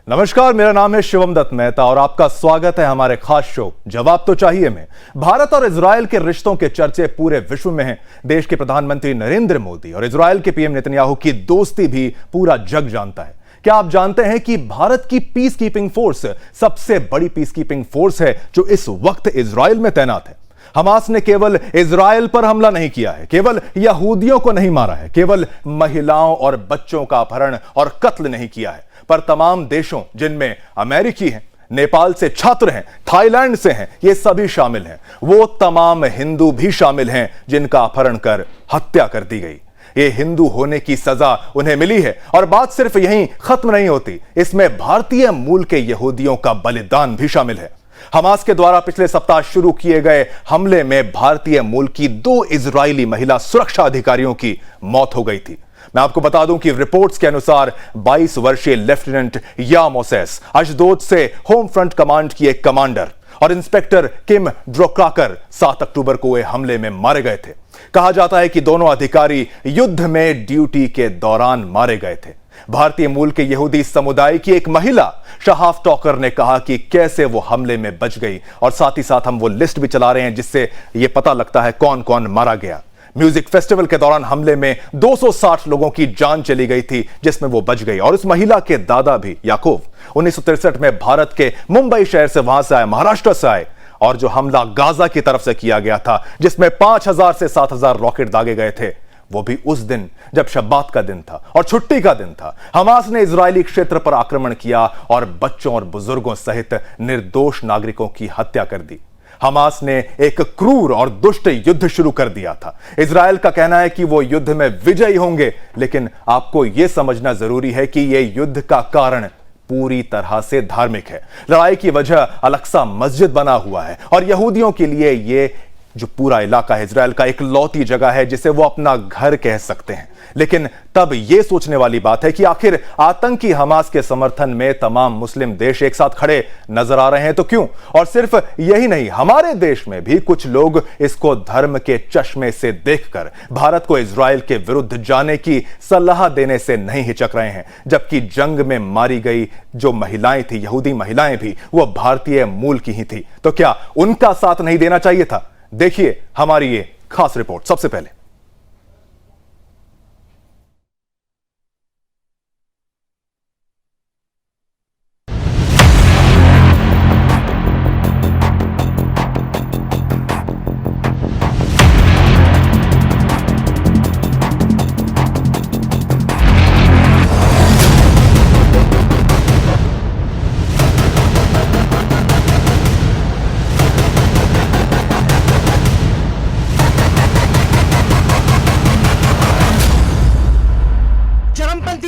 नमस्कार, मेरा नाम है शिवम दत्त मेहता और आपका स्वागत है हमारे खास शो जवाब तो चाहिए में। भारत और इजरायल के रिश्तों के चर्चे पूरे विश्व में हैं। देश के प्रधानमंत्री नरेंद्र मोदी और इजरायल के पीएम नेतन्याहू की दोस्ती भी पूरा जग जानता है। क्या आप जानते हैं कि भारत की पीस कीपिंग फोर्स सबसे बड़ी पीस कीपिंग फोर्स है जो इस वक्त इजरायल में तैनात है। हमास ने केवल इजरायल पर हमला नहीं किया है, केवल यहूदियों को नहीं मारा है, केवल महिलाओं और बच्चों का अपहरण और कत्ल नहीं किया है, पर तमाम देशों जिनमें अमेरिकी हैं, नेपाल से छात्र हैं, थाईलैंड से हैं, ये सभी शामिल हैं। वो तमाम हिंदू भी शामिल हैं जिनका अपहरण कर हत्या कर दी गई। ये हिंदू होने की सजा उन्हें मिली है और बात सिर्फ यहीं खत्म नहीं होती, इसमें भारतीय मूल के यहूदियों का बलिदान भी शामिल है। हमास के द्वारा पिछले सप्ताह शुरू किए गए हमले में भारतीय मूल की 2 इजरायली महिला सुरक्षा अधिकारियों की मौत हो गई थी। मैं आपको बता दूं कि रिपोर्ट्स के अनुसार 22 वर्षीय लेफ्टिनेंट या मोसेस अशदोद से होम फ्रंट कमांड की एक कमांडर और इंस्पेक्टर किम ड्रोक्राकर 7 अक्टूबर को हुए हमले में मारे गए थे। कहा जाता है कि दोनों अधिकारी युद्ध में ड्यूटी के दौरान मारे गए थे। भारतीय मूल के यहूदी समुदाय की एक महिला शहाफ टॉकर ने कहा कि कैसे वो हमले में बच गई और साथ ही साथ हम वो लिस्ट भी चला रहे हैं जिससे यह पता लगता है कौन कौन मारा गया। म्यूजिक फेस्टिवल के दौरान हमले में 260 लोगों की जान चली गई थी जिसमें वो बच गई और उस महिला के दादा भी याकूब 1963 में भारत के मुंबई शहर से वहां से आए, महाराष्ट्र से आए और जो हमला गाजा की तरफ से किया गया था जिसमें 5000 से 7000 रॉकेट दागे गए थे, वो भी उस दिन जब शब्बात का दिन था और छुट्टी का दिन था। हमास ने इजरायली क्षेत्र पर आक्रमण किया और बच्चों और बुजुर्गों सहित निर्दोष नागरिकों की हत्या कर दी। हमास ने एक क्रूर और दुष्ट युद्ध शुरू कर दिया था। इजरायल का कहना है कि वो युद्ध में विजयी होंगे, लेकिन आपको यह समझना जरूरी है कि यह युद्ध का कारण पूरी तरह से धार्मिक है। लड़ाई की वजह अल-अक्सा मस्जिद बना हुआ है और यहूदियों के लिए यह जो पूरा इलाका है इजरायल का इकलौती जगह है जिसे वो अपना घर कह सकते हैं। लेकिन तब यह सोचने वाली बात है कि आखिर आतंकी हमास के समर्थन में तमाम मुस्लिम देश एक साथ खड़े नजर आ रहे हैं तो क्यों? और सिर्फ यही नहीं, हमारे देश में भी कुछ लोग इसको धर्म के चश्मे से देखकर भारत को इजरायल के विरुद्ध जाने की सलाह देने से नहीं हिचक रहे हैं। जबकि जंग में मारी गई जो महिलाएं थी, यहूदी महिलाएं भी, वो भारतीय मूल की ही थी। तो क्या उनका साथ नहीं देना चाहिए था? देखिए हमारी ये खास रिपोर्ट। सबसे पहले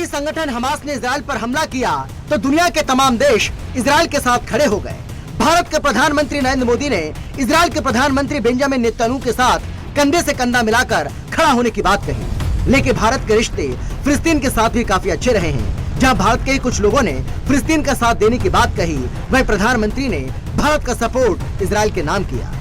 संगठन हमास ने इजरायल पर हमला किया तो दुनिया के तमाम देश इजरायल के साथ खड़े हो गए। भारत के प्रधानमंत्री नरेंद्र मोदी ने इजरायल के प्रधानमंत्री बेंजामिन नेतन्याहू के साथ कंधे से कंधा मिलाकर खड़ा होने की बात कही। लेकिन भारत के रिश्ते फिलिस्तीन के साथ भी काफी अच्छे रहे हैं। जहां भारत के कुछ लोगों ने फिलिस्तीन का साथ देने की बात कही, वहीं प्रधानमंत्री ने भारत का सपोर्ट इजरायल के नाम किया।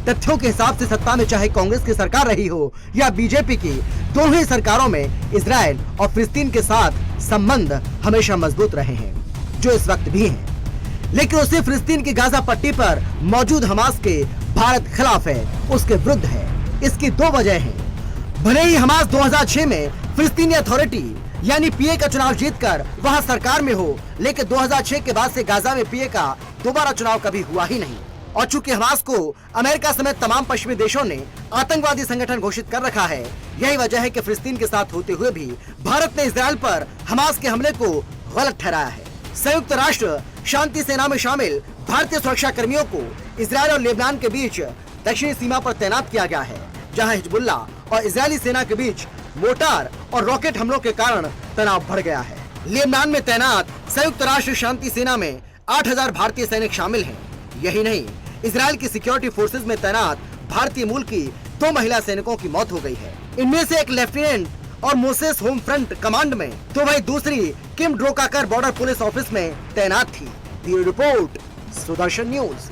तथ्यों के हिसाब से सत्ता में चाहे कांग्रेस की सरकार रही हो या बीजेपी की, दोनों ही सरकारों में इजरायल और फिलिस्तीन के साथ संबंध हमेशा मजबूत रहे हैं, जो इस वक्त भी हैं। लेकिन उसी फिलिस्तीन की गाजा पट्टी पर मौजूद हमास के भारत खिलाफ है, उसके विरुद्ध है। इसकी 2 वजह हैं। भले ही हमास 2006 में फिलिस्तीनी अथॉरिटी यानी पीए का चुनाव जीतकर वहां सरकार में हो, लेकिन 2006 के बाद से गाजा में पीए का दोबारा चुनाव कभी हुआ ही नहीं। और चूंकि हमास को अमेरिका समेत तमाम पश्चिमी देशों ने आतंकवादी संगठन घोषित कर रखा है, यही वजह है कि फिलिस्तीन के साथ होते हुए भी भारत ने इजरायल पर हमास के हमले को गलत ठहराया है। संयुक्त राष्ट्र शांति सेना में शामिल भारतीय सुरक्षा कर्मियों को इजरायल और लेबनान के बीच दक्षिणी सीमा पर तैनात किया गया है, जहां हिजबुल्ला और इजरायली सेना के बीच मोर्टार और रॉकेट हमलों के कारण तनाव बढ़ गया है। लेबनान में तैनात संयुक्त राष्ट्र शांति सेना में 8000 भारतीय सैनिक शामिल हैं। यही नहीं, इजरायल की सिक्योरिटी फोर्सेज में तैनात भारतीय मूल की 2 महिला सैनिकों की मौत हो गई है। इनमें से एक लेफ्टिनेंट और मोसेस होम फ्रंट कमांड में, तो वही दूसरी किम ड्रोकाकर बॉर्डर पुलिस ऑफिस में तैनात थी। Bureau report, Sudarshan news.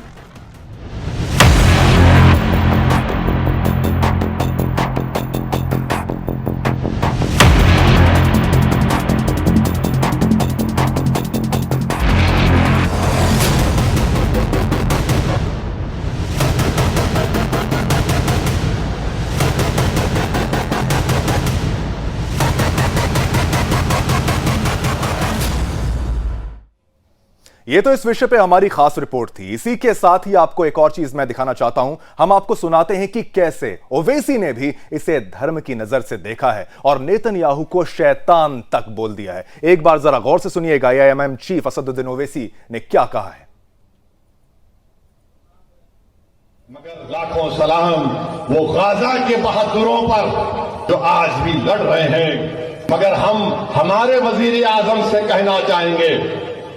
ये तो इस विषय पे हमारी खास रिपोर्ट थी। इसी के साथ ही आपको एक और चीज मैं दिखाना चाहता हूं। हम आपको सुनाते हैं कि कैसे ओवैसी ने भी इसे धर्म की नजर से देखा है और नेतन्याहू को शैतान तक बोल दिया है। एक बार जरा गौर से सुनिएगा AIMM चीफ असदुद्दीन ओवैसी ने क्या कहा है। मगर लाखों सलाम वो गाजा के बहादुरों पर जो आज भी लड़ रहे हैं। मगर हम हमारे वजीर आजम से कहना चाहेंगे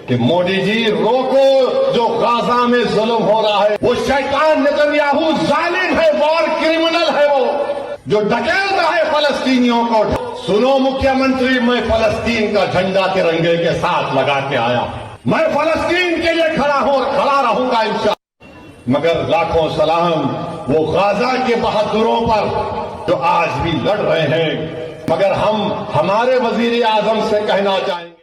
कि मोदी जी रोको जो गाजा में जुल्म हो रहा है। वो शैतान नेतन्याहू जालिम है, वॉर क्रिमिनल है, वो जो ढकेल रहा है फलस्तीनियों को। सुनो मुख्यमंत्री, मैं फलस्तीन का झंडा तिरंगे के साथ लगा के आया। मैं फलस्तीन के लिए खड़ा हूं और खड़ा रहूंगा इंशाअल्लाह। मगर लाखों सलाम वो गाजा के बहादुरों पर जो आज भी लड़ रहे हैं। मगर हम हमारे वजीर आजम से कहना चाहेंगे।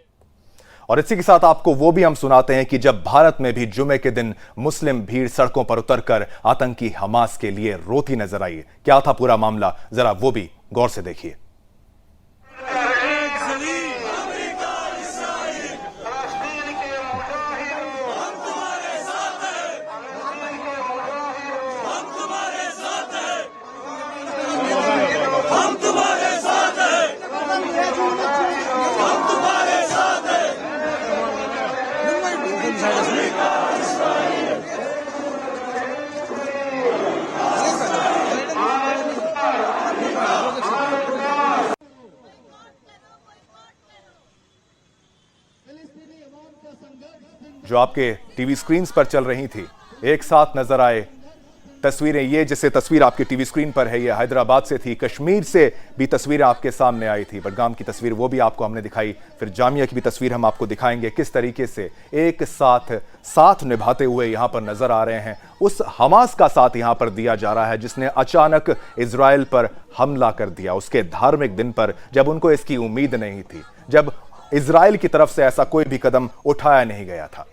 और इसी के साथ आपको वो भी हम सुनाते हैं कि जब भारत में भी जुमे के दिन मुस्लिम भीड़ सड़कों पर उतरकर आतंकी हमास के लिए रोती नजर आई। क्या था पूरा मामला, जरा वो भी गौर से देखिए। जो आपके टीवी स्क्रीन पर चल रही थी, एक साथ नजर आए तस्वीरें। ये जैसे तस्वीर आपकी टीवी स्क्रीन पर है, ये हैदराबाद से थी। कश्मीर से भी तस्वीरें आपके सामने आई थी, बडगाम की तस्वीर वो भी आपको हमने दिखाई। फिर जामिया की भी तस्वीर हम आपको दिखाएंगे, किस तरीके से एक साथ निभाते हुए यहां पर नजर आ रहे हैं। उस हमास का साथ यहां पर दिया जा रहा है जिसने अचानक इजराइल पर हमला कर दिया, उसके धार्मिक दिन पर, जब उनको इसकी उम्मीद नहीं थी, जब इजराइल की तरफ से ऐसा कोई भी कदम उठाया नहीं गया था।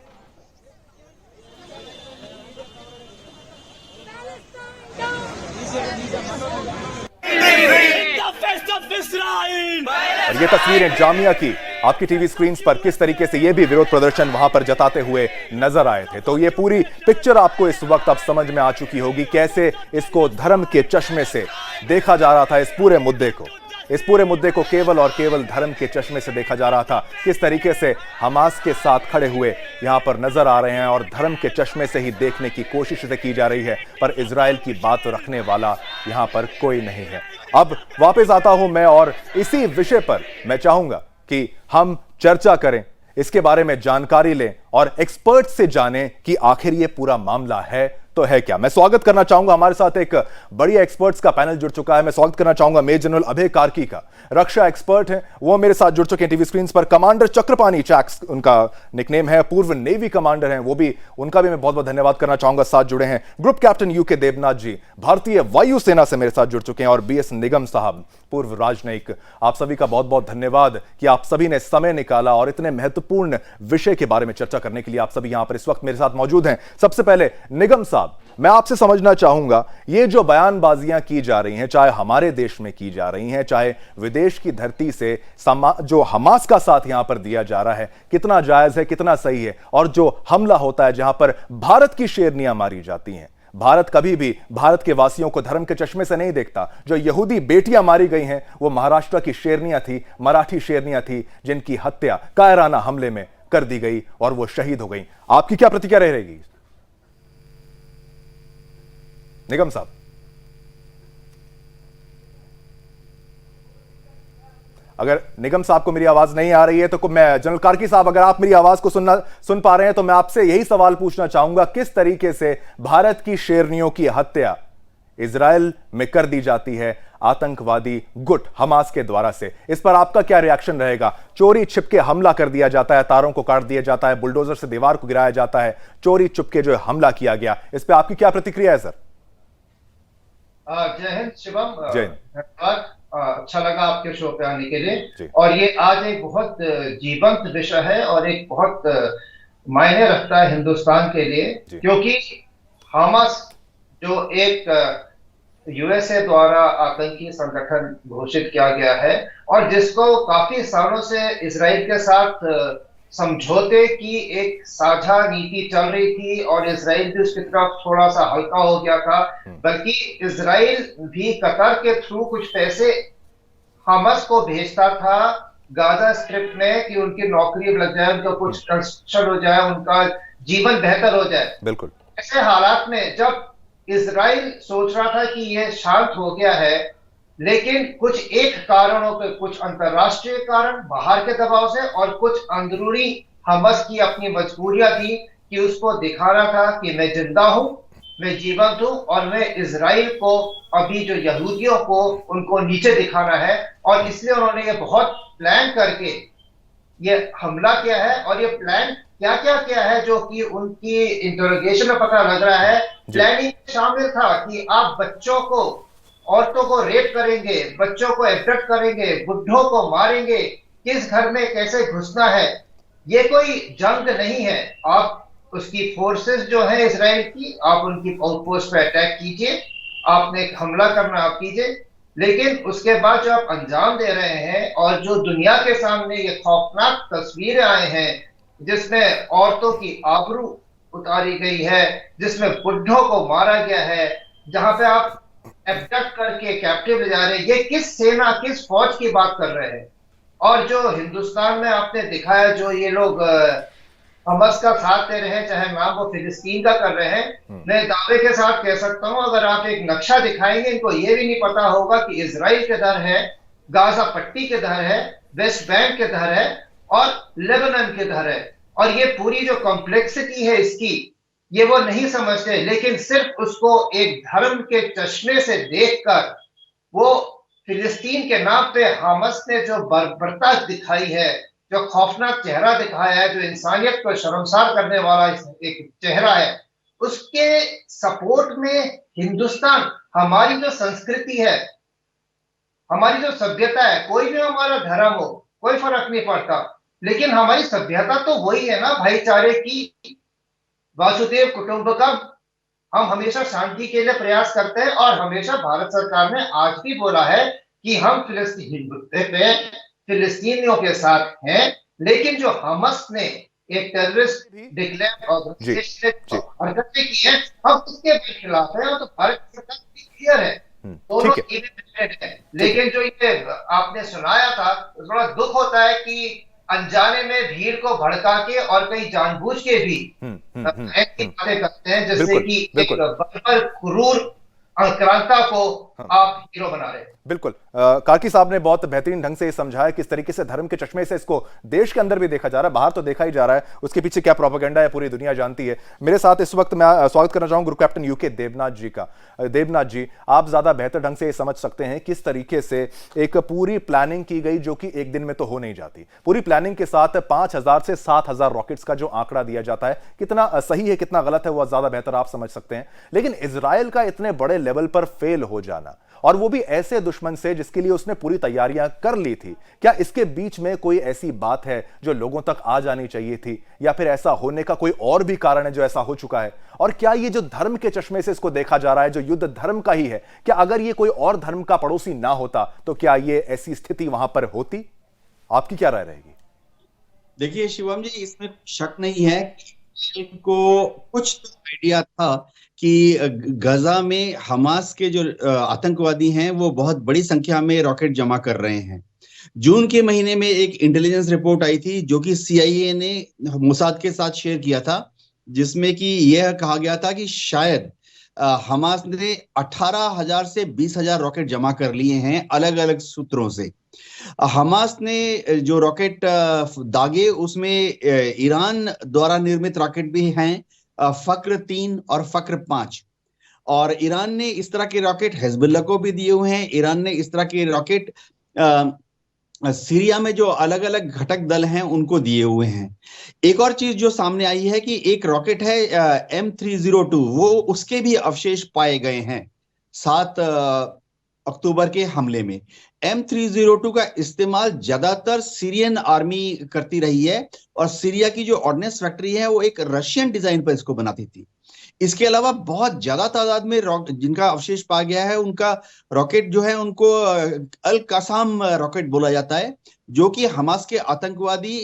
और ये तस्वीरें जामिया की आपकी टीवी स्क्रीन पर किस तरीके से ये भी विरोध प्रदर्शन वहां पर जताते हुए नजर आए थे। तो ये पूरी पिक्चर आपको इस वक्त अब समझ में आ चुकी होगी, कैसे इसको धर्म के चश्मे से देखा जा रहा था। इस पूरे मुद्दे को केवल और केवल धर्म के चश्मे से देखा जा रहा था। किस तरीके से हमास के साथ खड़े हुए यहां पर नजर आ रहे हैं और धर्म के चश्मे से ही देखने की कोशिश से की जा रही है, पर इजराइल की बात रखने वाला यहां पर कोई नहीं है। अब वापस आता हूं मैं और इसी विषय पर मैं चाहूंगा कि हम चर्चा करें, इसके बारे में जानकारी लें और एक्सपर्ट से जानें कि आखिर ये पूरा मामला है तो है क्या। मैं स्वागत करना चाहूंगा, हमारे साथ एक बढ़िया एक्सपर्ट्स का पैनल जुड़ चुका है। मैं स्वागत करना चाहूंगा मेजर जनरल अभय कार्की का, रक्षा एक्सपर्ट हैं, वो मेरे साथ जुड़ चुके हैं टीवी स्क्रीन पर। कमांडर चक्रपाणी चैक्स उनका निकनेम है, पूर्व नेवी कमांडर हैं, वो भी, उनका भी मैं बहुत बहुत धन्यवाद करना चाहूंगा, साथ जुड़े हैं। ग्रुप कैप्टन यूके देवनाथ जी भारतीय वायुसेना से मेरे साथ जुड़ चुके हैं, और BS निगम साहब पूर्व राजनयिक, आप सभी का बहुत बहुत धन्यवाद कि आप सभी ने समय निकाला और इतने महत्वपूर्ण विषय के बारे में चर्चा करने के लिए आप सभी यहां पर इस वक्त मेरे साथ मौजूद हैं। सबसे पहले निगम साहब, मैं आपसे समझना चाहूंगा, ये जो बयानबाजियां की जा रही हैं, चाहे हमारे देश में की जा रही हैं, चाहे विदेश की धरती से जो हमास का साथ यहां पर दिया जा रहा है, कितना जायज है, कितना सही है? और जो हमला होता है जहां पर भारत की शेरनियां मारी जाती हैं, भारत कभी भी भारत के वासियों को धर्म के चश्मे से नहीं देखता। जो यहूदी बेटियां मारी गई हैं वो महाराष्ट्र की शेरनियां थी, मराठी शेरनियां थी, जिनकी हत्या कायराना हमले में कर दी गई और वो शहीद हो गई। आपकी क्या प्रतिक्रिया रहेगी निगम साहब? अगर निगम साहब को मेरी आवाज नहीं आ रही है तो मैं, जनरल कार्की साहब, अगर आप मेरी आवाज को सुन पा रहे हैं तो मैं आपसे यही सवाल पूछना चाहूंगा, किस तरीके से भारत की शेरनियों की हत्या इजराइल में कर दी जाती है आतंकवादी गुट हमास के द्वारा से, इस पर आपका क्या रिएक्शन रहेगा? चोरी छिपके हमला कर दिया जाता है, तारों को काट दिया जाता है, बुलडोजर से दीवार को गिराया जाता है, चोरी चुपके जो हमला किया गया, इस पर आपकी क्या प्रतिक्रिया है सर? जय हिंद शिवम, जय हिंद। अच्छा लगा आपके शो पे आने के लिए। और ये आज एक बहुत जीवंत विषय है और एक बहुत मायने रखता है हिंदुस्तान के लिए, क्योंकि हमास जो एक USA द्वारा आतंकी संगठन घोषित किया गया है और जिसको काफी सालों से इजराइल के साथ समझौते की एक साझा नीति चल रही थी और इसराइल भी उसकी तरफ थोड़ा सा हल्का हो गया था, बल्कि इसराइल भी कतर के थ्रू कुछ पैसे हमास को भेजता था गाजा स्ट्रिप में कि उनकी नौकरी लग जाए, उनका कुछ कंस्ट्रक्शन हो जाए, उनका जीवन बेहतर हो जाए। बिल्कुल। ऐसे हालात में जब इसराइल सोच रहा था कि यह शांत हो गया है, लेकिन कुछ एक कारणों के, कुछ अंतरराष्ट्रीय कारण बाहर के दबाव से और कुछ अंदरूनी हमास की अपनी मजबूरियां थी कि उसको दिखाना था कि मैं जिंदा हूं, मैं जीवंत हूं और मैं इसराइल को, अभी जो यहूदियों को, उनको नीचे दिखाना है। और इसलिए उन्होंने ये बहुत प्लान करके ये हमला किया है। और ये प्लान क्या क्या किया है जो कि उनकी इंटरोगेशन में पता लग रहा है। प्लानिंग शामिल था कि आप बच्चों को, औरतों को रेप करेंगे, बच्चों को एब्डक्ट करेंगे, बुढ़ों को मारेंगे, किस घर में कैसे घुसना है। ये कोई जंग नहीं है। आप उसकी फोर्सेस जो है इसराइल की, आप उनकी आउटपोस्ट पे अटैक कीजिए, आपने हमला करना आप कीजिए, लेकिन उसके बाद जो आप अंजाम दे रहे हैं और जो दुनिया के सामने ये खौफनाक तस्वीरें आए हैं जिसमें औरतों की आबरू उतारी गई है, जिसमें बुढ़ों को मारा गया है, जहां पे आप एब्डक्ट करके कैप्टिव ले जा रहे हैं, ये किस सेना, किस फौज की बात कर रहे हैं। और जो हिंदुस्तान में आपने दिखाया, जो ये लोग हमास का साथ दे रहे हैं, चाहे नाम वो फिलिस्तीन का कर रहे हैं, मैं दावे के साथ कह सकता हूं, अगर आप एक नक्शा दिखाएंगे, इनको ये भी नहीं पता होगा कि इजराइल किधर है, गाजा पट्टी किधर है, वेस्ट बैंक किधर है और लेबनान किधर है। और ये पूरी जो कॉम्प्लेक्सिटी है इसकी, ये वो नहीं समझते, लेकिन सिर्फ उसको एक धर्म के चश्मे से देखकर वो फिलिस्तीन के नाम पे हमास ने जो बर्बरता दिखाई है, जो खौफनाक चेहरा दिखाया है, जो इंसानियत को शर्मसार करने वाला एक चेहरा है, उसके सपोर्ट में हिंदुस्तान, हमारी जो संस्कृति है, हमारी जो सभ्यता है, कोई भी हमारा धर्म हो, कोई फर्क नहीं पड़ता, लेकिन हमारी सभ्यता तो वही है ना, भाईचारे की, वासुदेव कुटुंबकम। हम हमेशा शांति के लिए प्रयास करते हैं और हमेशा भारत सरकार ने आज भी बोला है कि हम फिलिस्तीनियों के साथ हैं, लेकिन जो हमास ने एक टेररिस्ट डिक्लेयर ऑर्गेनाइजेशन हरकतें की है, हम उसके खिलाफ हैं। तो भारत सरकार क्लियर है, दोनों इंडिपेंडेंट है। लेकिन जो ये आपने सुनाया था, थोड़ा दुख होता है कि अनजाने में भीड़ को भड़का के और कई जानबूझ के भी ऐसी बातें करते हैं, जैसे कि एक बर्बर क्रूर आक्रांता को आप हीरो बना रहे हैं। बिल्कुल। कार्की साहब ने बहुत बेहतरीन ढंग से ये समझाया किस तरीके से धर्म के चश्मे से इसको देश के अंदर भी देखा जा रहा है, बाहर तो देखा ही जा रहा है, उसके पीछे क्या प्रोपेगेंडा है पूरी दुनिया जानती है। मेरे साथ इस वक्त मैं स्वागत करना चाहूंगा ग्रुप कैप्टन यूके देबनाथ जी का। देबनाथ जी, आप ज्यादा बेहतर ढंग से ये समझ सकते हैं किस तरीके से एक पूरी प्लानिंग की गई, जो कि एक दिन में तो हो नहीं जाती। पूरी प्लानिंग के साथ 5,000 से 7,000 रॉकेट्स का जो आंकड़ा दिया जाता है, कितना सही है कितना गलत है वो ज्यादा बेहतर आप समझ सकते हैं। लेकिन इजराइल का इतने बड़े लेवल पर फेल हो जाना, और वो भी ऐसे दुश्मन से जिसके लिए उसने पूरी तैयारियां कर ली थी, क्या इसके बीच में कोई ऐसी बात है जो लोगों तक आ जानी चाहिए थी, या फिर ऐसा होने का कोई और भी कारण है जो ऐसा हो चुका है? और क्या ये जो धर्म के चश्मे से इसको देखा जा रहा है, जो युद्ध धर्म का ही है, क्या अगर ये कोई और धर्म का पड़ोसी ना होता तो क्या ये ऐसी स्थिति वहां पर होती? आपकी क्या राय रहेगी? देखिए शिवम जी, इसमें शक नहीं है कि इनको कुछ तो आइडिया था कि गजा में हमास के जो आतंकवादी हैं वो बहुत बड़ी संख्या में रॉकेट जमा कर रहे हैं। जून के महीने में एक इंटेलिजेंस रिपोर्ट आई थी जो कि CIA ने मोसाद के साथ शेयर किया था, जिसमें कि यह कहा गया था कि शायद हमास ने 18,000 से 20,000 रॉकेट जमा कर लिए हैं अलग अलग सूत्रों से। हमास ने जो रॉकेट दागे उसमें ईरान द्वारा निर्मित रॉकेट भी हैं, फक्र 3 और फक्र 5, और ईरान ने इस तरह के रॉकेट हिजबुल्लाह को भी दिए हुए हैं। ईरान ने इस तरह के रॉकेट सीरिया में जो अलग अलग घटक दल हैं उनको दिए हुए हैं। एक और चीज जो सामने आई है कि एक रॉकेट है M302, वो उसके भी अवशेष पाए गए हैं 7 अक्टूबर के हमले में। M302 का इस्तेमाल ज्यादातर सीरियन आर्मी करती रही है, और सीरिया की जो ऑर्डिनेंस फैक्ट्री है वो एक रशियन डिजाइन पर इसको बनाती थी। इसके अलावा बहुत ज्यादा तादाद में जिनका अवशेष पाया गया है, उनका रॉकेट जो है उनको अल कासाम रॉकेट बोला जाता है, जो कि हमास के आतंकवादी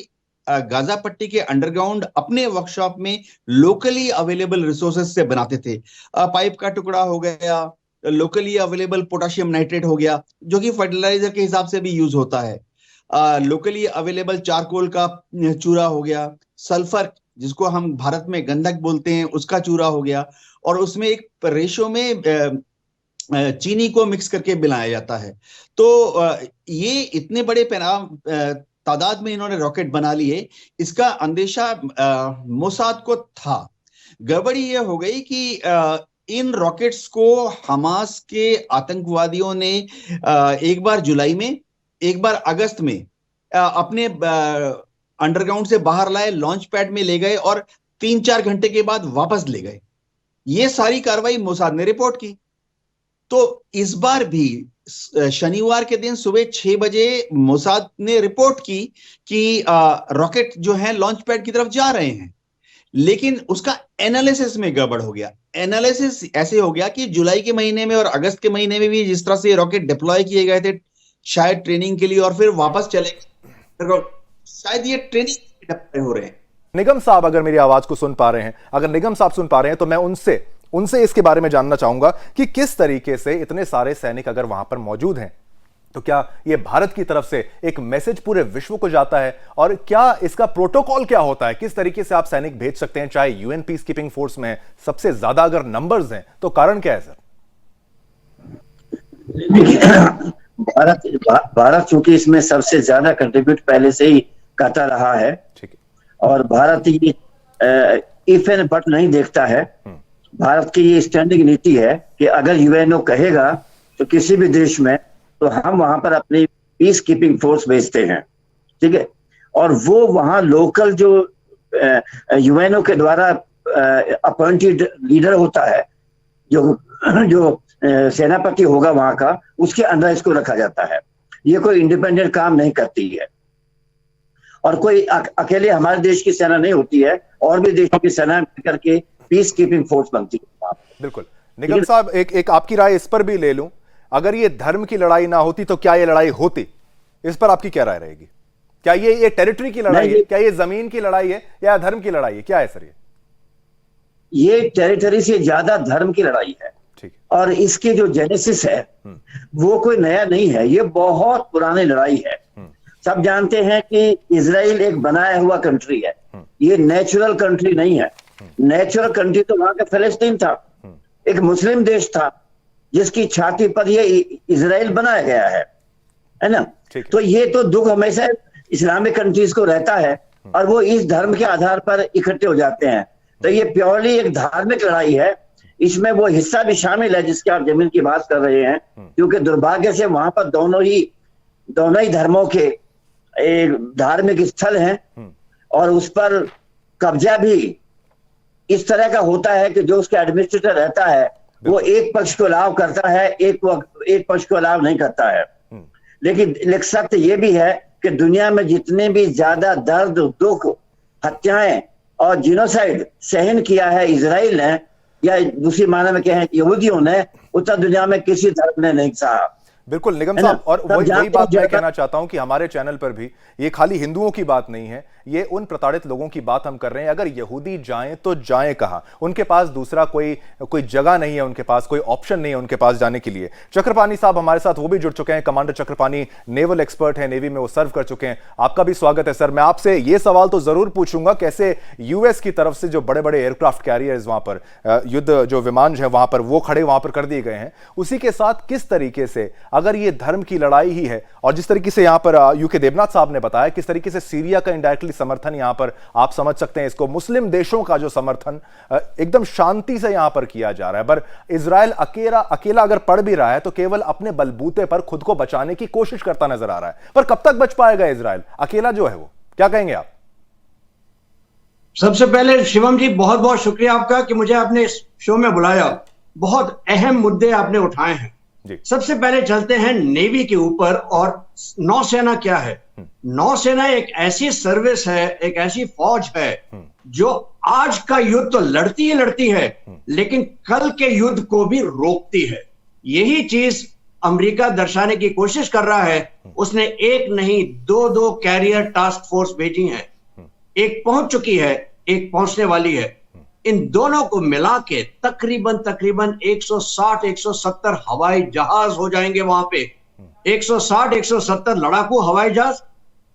गाजा पट्टी के अंडरग्राउंड अपने वर्कशॉप में लोकली अवेलेबल रिसोर्सेज से बनाते थे। पाइप का टुकड़ा हो गया, लोकली अवेलेबल पोटेशियम नाइट्रेट हो गया, जो कि फर्टिलाइजर के हिसाब से भी यूज होता है। लोकली अवेलेबल चारकोल का चूरा हो गया, सल्फर जिसको हम भारत में गंधक बोलते हैं उसका चूरा हो गया, और उसमें एक रेशो में चीनी को मिक्स करके मिलाया जाता है। तो ये इतने बड़े तादाद में इन्होंने रॉकेट बना लिए, इसका अंदेशा मोसाद को था। गड़बड़ी ये हो गई कि इन रॉकेट्स को हमास के आतंकवादियों ने एक बार जुलाई में, एक बार अगस्त में अपने अंडरग्राउंड से बाहर लाए, लॉन्च पैड में ले गए और 3-4 घंटे के बाद वापस ले गए। ये सारी कार्रवाई मोसाद ने रिपोर्ट की। तो इस बार भी शनिवार के दिन सुबह 6 बजे मोसाद ने रिपोर्ट की कि रॉकेट जो है लॉन्च पैड की तरफ जा रहे हैं, लेकिन उसका एनालिसिस में गड़बड़ हो गया। एनालिसिस ऐसे हो गया कि जुलाई के महीने में और अगस्त के महीने में भी जिस तरह से रॉकेट डिप्लॉय किए गए थे शायद ट्रेनिंग के लिए और फिर वापस चले गए, शायद ये ट्रेनिंग डिप्लॉय हो रहे हैं। निगम साहब अगर मेरी आवाज को सुन पा रहे हैं, अगर निगम साहब सुन पा रहे हैं, तो मैं उनसे इसके बारे में जानना चाहूंगा कि किस तरीके से इतने सारे सैनिक अगर वहां पर मौजूद हैं तो क्या ये भारत की तरफ से एक मैसेज पूरे विश्व को जाता है, और क्या इसका प्रोटोकॉल क्या होता है, किस तरीके से आप सैनिक भेज सकते हैं, चाहे यूएन पीस कीपिंग फोर्स में सबसे ज्यादा अगर नंबर्स हैं तो कारण क्या है सर? भारत चूंकि इसमें सबसे ज्यादा कंट्रीब्यूट पहले से ही करता रहा है, ठीक है, और भारत ये इफ एंड बट नहीं देखता है। भारत की ये स्टैंडिंग नीति है कि अगर यूएनओ कहेगा तो किसी भी देश में, तो हम वहां पर अपनी पीस कीपिंग फोर्स भेजते हैं, ठीक है। और वो वहां लोकल जो यूएनओ के द्वारा अपॉइंटेड लीडर होता है, जो सेनापति होगा वहां का, उसके अंदर इसको रखा जाता है। ये कोई इंडिपेंडेंट काम नहीं करती है, और कोई अकेले हमारे देश की सेना नहीं होती है, और भी देशों की सेना मिलकर के पीस कीपिंग फोर्स बनती है। बिल्कुल। निगम साहब एक आपकी राय इस पर भी ले लूं, अगर ये धर्म की लड़ाई ना होती तो क्या ये लड़ाई होती, इस पर आपकी क्या राय रहेगी? क्या ये टेरिटरी की लड़ाई है, क्या ये जमीन की लड़ाई है, या धर्म की लड़ाई है, क्या है सर? ये टेरिटरी से ज्यादा धर्म की लड़ाई है, ठीक। और इसकी जो जेनेसिस है वो कोई नया नहीं है, ये बहुत पुरानी लड़ाई है। सब जानते हैं कि इजराइल एक बनाया हुआ कंट्री है, ये नेचुरल कंट्री नहीं है। नेचुरल कंट्री तो वहां का फिलिस्तीन था, एक मुस्लिम देश था जिसकी छाती पर ये इजराइल बनाया गया है ना। तो ये तो दुख हमेशा इस्लामिक कंट्रीज को रहता है, और वो इस धर्म के आधार पर इकट्ठे हो जाते हैं। तो ये प्योरली एक धार्मिक लड़ाई है, इसमें वो हिस्सा भी शामिल है जिसके आप जमीन की बात कर रहे हैं, क्योंकि दुर्भाग्य से वहां पर दोनों ही धर्मों के एक धार्मिक स्थल हैं, और उस पर कब्जा भी इस तरह का होता है कि जो उसके एडमिनिस्ट्रेटर रहता है वो एक पक्ष को अलाव करता है, एक पक्ष को अलाव नहीं करता है। लेकिन सत्य ये भी है कि दुनिया में जितने भी ज्यादा दर्द, दुख, हत्याएं और जिनोसाइड सहन किया है इजराइल ने, या दूसरी मायने में कहें यहूदियों ने, उतना दुनिया में किसी धर्म ने नहीं सहा। बिल्कुल निगम साहब, और वही बात मैं कहना चाहता हूं कि हमारे चैनल पर भी ये खाली हिंदुओं की बात नहीं है, ये उन प्रताड़ित लोगों की बात हम कर रहे हैं। अगर यहूदी जाएं तो जाएं कहां? उनके पास दूसरा कोई जगह नहीं है, उनके पास कोई ऑप्शन नहीं है उनके पास जाने के लिए। चक्रपाणी साहब हमारे साथ, वो भी जुड़ चुके हैं। कमांडर चक्रपाणी नेवल एक्सपर्ट है, नेवी में वो सर्व कर चुके हैं। आपका भी स्वागत है सर। मैं आपसे ये सवाल तो जरूर पूछूंगा, कैसे यूएस की तरफ से जो बड़े बड़े एयरक्राफ्ट कैरियर्स वहां पर, युद्ध जो विमान है वहां पर, वो खड़े वहां पर कर दिए गए हैं, उसी के साथ किस तरीके से अगर ये धर्म की लड़ाई ही है, और जिस तरीके से यहां पर यूके देवनाथ साहब ने बताया किस तरीके से सीरिया का इनडायरेक्टली समर्थन यहां पर आप समझ सकते हैं इसको, मुस्लिम देशों का जो समर्थन एकदम शांति से यहां पर किया जा रहा है, पर इजराइल अकेला अगर पड़ भी रहा है तो केवल अपने बलबूते पर खुद को बचाने की कोशिश करता नजर आ रहा है। पर कब तक बच पाएगा इजराइल अकेला जो है? वो क्या कहेंगे आप? सबसे पहले शिवम जी बहुत बहुत शुक्रिया आपका कि मुझे आपने इस शो में बुलाया। बहुत अहम मुद्दे आपने उठाए हैं। सबसे पहले चलते हैं नेवी के ऊपर, और नौसेना क्या है। नौसेना एक ऐसी सर्विस है, एक ऐसी फौज है जो आज का युद्ध तो लड़ती है, लेकिन कल के युद्ध को भी रोकती है। यही चीज अमेरिका दर्शाने की कोशिश कर रहा है। उसने एक नहीं दो कैरियर टास्क फोर्स भेजी हैं, एक पहुंच चुकी है, एक पहुंचने वाली है। इन दोनों को मिला के तकरीबन 160-170 हवाई जहाज हो जाएंगे वहां पे। 160-170 लड़ाकू हवाई जहाज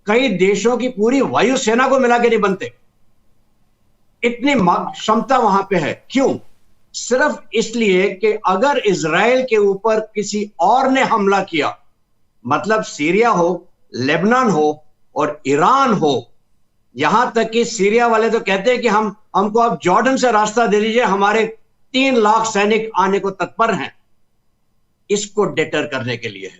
कई देशों की पूरी वायुसेना को मिला के नहीं बनते। इतनी क्षमता वहां पे है। क्यों? सिर्फ इसलिए कि अगर इजराइल के ऊपर किसी और ने हमला किया, मतलब सीरिया हो, लेबनान हो और ईरान हो, यहां तक कि सीरिया वाले तो कहते हैं कि हमको आप जॉर्डन से रास्ता दे दीजिए, हमारे 3 लाख सैनिक आने को तत्पर हैं। इसको डिटर करने के लिए है।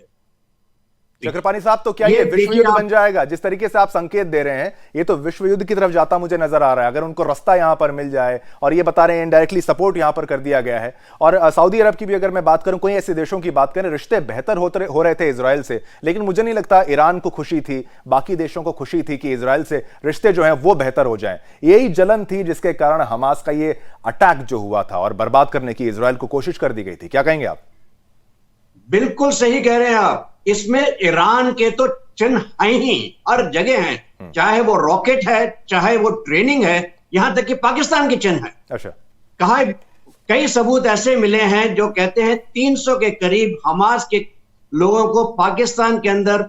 चक्रपाणी साहब, तो क्या ये विश्व युद्ध बन जाएगा? जिस तरीके से आप संकेत दे रहे हैं, ये तो विश्व युद्ध की तरफ जाता मुझे नजर आ रहा है। अगर उनको रास्ता यहां पर मिल जाए, और ये बता रहे हैं इनडायरेक्टली सपोर्ट यहां पर कर दिया गया है। और सऊदी अरब की भी अगर मैं बात करूं, कोई ऐसे देशों की बात करें, रिश्ते बेहतर हो रहे थे इजराइल से, लेकिन मुझे नहीं लगता ईरान को खुशी थी, बाकी देशों को खुशी थी कि इजराइल से रिश्ते जो हैं वो बेहतर हो जाएं। यही जलन थी जिसके कारण हमास का ये अटैक जो हुआ था और बर्बाद करने की इजराइल को कोशिश कर दी गई थी। क्या कहेंगे आप? बिल्कुल सही कह रहे हैं आप। इसमें ईरान के तो चिन्ह हैं ही, हर जगह हैं, चाहे वो रॉकेट है, चाहे वो ट्रेनिंग है, यहां तक कि पाकिस्तान के चिन्ह है। अच्छा, कहा कई सबूत ऐसे मिले हैं जो कहते हैं 300 के करीब हमास के लोगों को पाकिस्तान के अंदर